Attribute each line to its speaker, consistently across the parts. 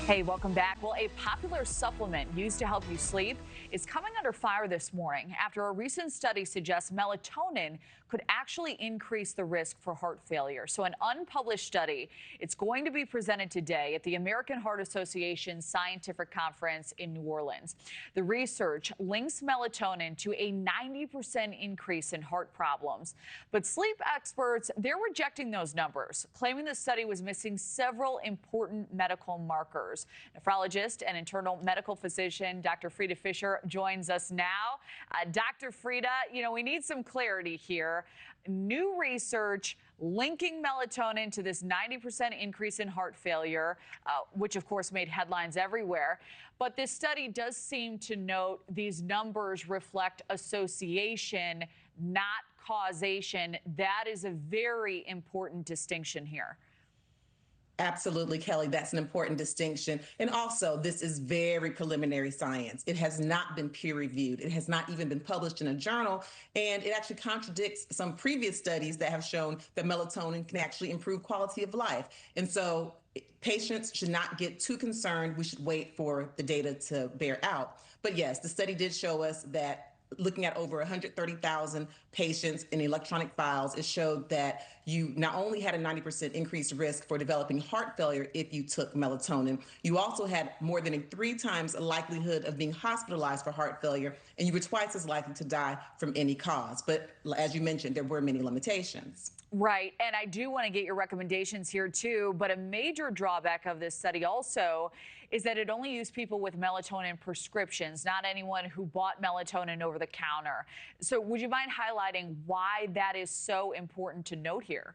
Speaker 1: Hey, welcome back. Well, a popular supplement used to help you sleep is coming under fire this morning after a recent study suggests melatonin could actually increase the risk for heart failure. So an unpublished study, it's going to be presented today at the American Heart Association Scientific Conference in New Orleans. The research links melatonin to a 90% increase in heart problems. But sleep experts, they're rejecting those numbers, claiming the study was missing several important medical markers. Nephrologist and internal medical physician Dr. Frita Fisher joins us now. Dr. Frita, we need some clarity here. New research linking melatonin to this 90% increase in heart failure, which of course made headlines everywhere. But this study does seem to note these numbers reflect association, not causation. That is a very important distinction here.
Speaker 2: Absolutely, Kelly. That's an important distinction. And also, this is very preliminary science. It has not been peer reviewed. It has not even been published in a journal. And it actually contradicts some previous studies that have shown that melatonin can actually improve quality of life. And so patients should not get too concerned. We should wait for the data to bear out. But yes, the study did show us that looking at over 130,000 patients in electronic files, it showed that you not only had a 90% increased risk for developing heart failure if you took melatonin, you also had more than a 3 times likelihood of being hospitalized for heart failure, and you were twice as likely to die from any cause. But as you mentioned, there were many limitations.
Speaker 1: Right. And I do want to get your recommendations here, too. But a major drawback of this study also is that it only used people with melatonin prescriptions, not anyone who bought melatonin over the counter. So would you mind highlighting why that is so important to note here?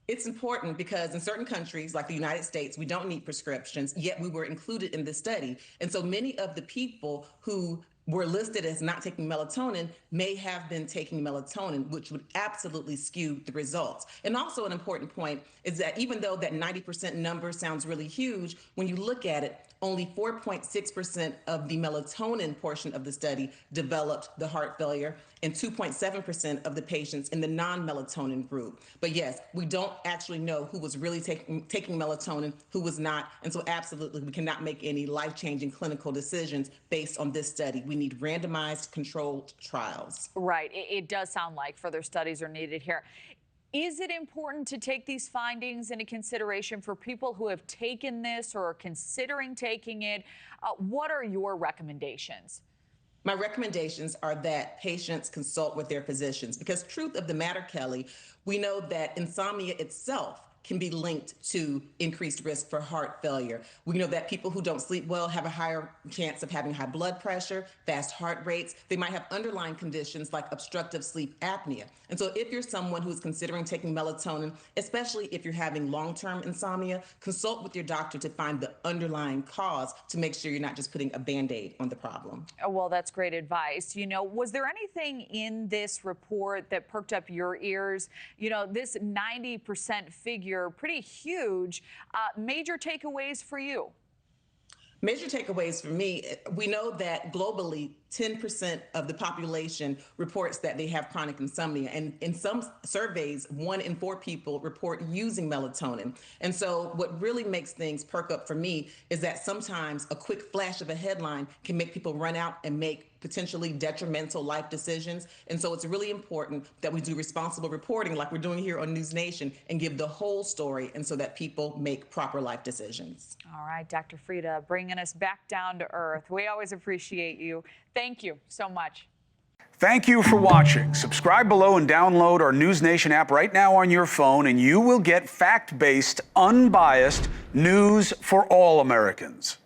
Speaker 2: It's important because in certain countries, like the United States, we don't need prescriptions, yet we were included in this study. And so many of the people who were listed as not taking melatonin may have been taking melatonin, which would absolutely skew the results. And also an important point is that even though that 90% number sounds really huge, when you look at it, only 4.6% of the melatonin portion of the study developed the heart failure and 2.7% of the patients in the non-melatonin group. But yes, we don't actually know who was really taking melatonin, who was not. And so absolutely, we cannot make any life-changing clinical decisions based on this study. We need randomized controlled trials.
Speaker 1: Right. It does sound like further studies are needed here. Is it important to take these findings into consideration for people who have taken this or are considering taking it? What are your recommendations?
Speaker 2: My recommendations are that patients consult with their physicians because truth of the matter, Kelly, we know that insomnia itself can be linked to increased risk for heart failure. We know that people who don't sleep well have a higher chance of having high blood pressure, fast heart rates. They might have underlying conditions like obstructive sleep apnea. And so if you're someone who's considering taking melatonin, especially if you're having long-term insomnia, consult with your doctor to find the underlying cause to make sure you're not just putting a Band-Aid on the problem.
Speaker 1: Well, that's great advice. Was there anything in this report that perked up your ears? This 90% figure, pretty huge. Major takeaways for you?
Speaker 2: Major takeaways for me, we know that globally, 10% of the population reports that they have chronic insomnia. And in some surveys, 1 in 4 people report using melatonin. And so what really makes things perk up for me is that sometimes a quick flash of a headline can make people run out and make potentially detrimental life decisions. And so it's really important that we do responsible reporting like we're doing here on NewsNation and give the whole story and so that people make proper life decisions.
Speaker 1: All right, Dr. Frita, bringing us back down to earth. We always appreciate you. Thank you so much.
Speaker 3: Thank you for watching. Subscribe below and download our NewsNation app right now on your phone, and you will get fact-based, unbiased news for all Americans.